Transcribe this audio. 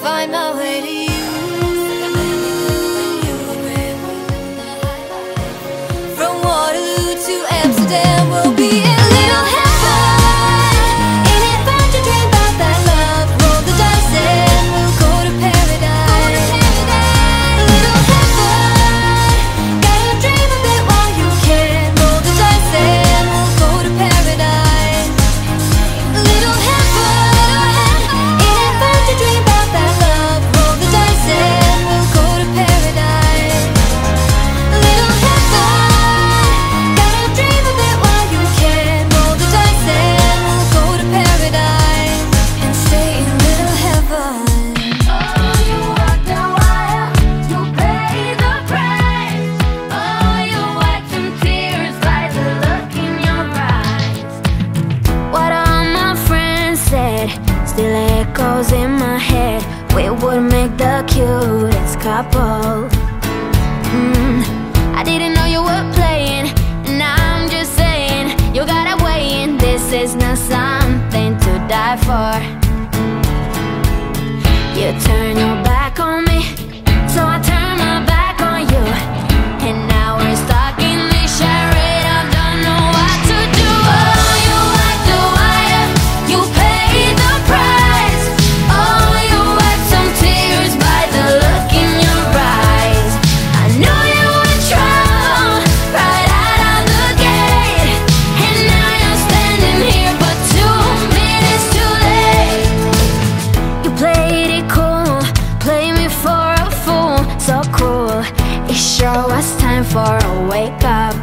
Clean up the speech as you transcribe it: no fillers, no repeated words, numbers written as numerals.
find my way to you. From Waterloo to Amsterdam, we'll be a little heaven. Ain't it fun to dream about that love? Roll the dice and we'll go to paradise. A little heaven. Gotta dream of it while you can. Roll the dice and we'll go to paradise. A little heaven. Ain't it fun to dream about that love? Roll the dice and we'll go to paradise. A little heaven. Gotta dream of it while you can. Roll the dice and we'll go to paradise and stay in little heaven. Oh, you walked the wire, you paid the price. Oh, you wiped some tears by the look in your eyes. What all my friends said still echoes in my head. We would make the cutest couple. I didn't know you were playing, and I'm just saying you gotta weigh in. This is not something to die for. You turn your back on me, so I turn my back on you, and now we're stuck in this charade. I don't know what to do. Oh, you like the wire, you paid the price. Oh, you wiped some tears by the look in your eyes. I knew you were trouble right out of the gate, and now you're standing here, but 2 minutes too late. You played it cool, played me for a fool, so cool. It sure was time for a wake up.